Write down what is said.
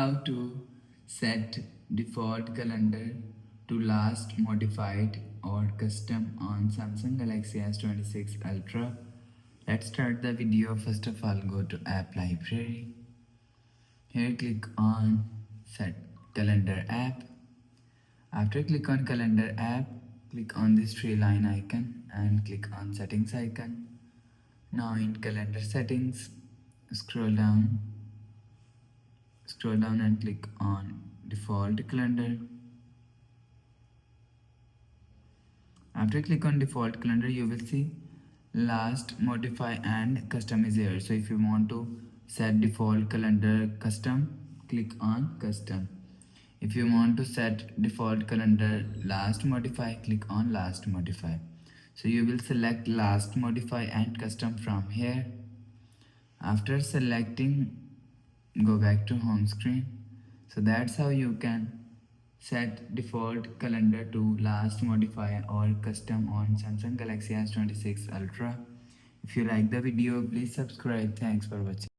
how to set default calendar to last modified or custom on Samsung Galaxy S26 Ultra. Let's start the video. First of all, go to app library. Here click on set calendar app. After click on calendar app, click on this three line icon and click on settings icon. Now in calendar settings, scroll down and click on default calendar. After click on default calendar, you will see last, modify and custom is here. So if you want to set default calendar custom, click on custom. If you want to set default calendar last modify, click on last modify. So you will select last modify and custom from here. After selecting, go back to home screen. So that's how you can set default calendar to last modify or custom on Samsung Galaxy S26 Ultra. If you like the video, please subscribe. Thanks for watching.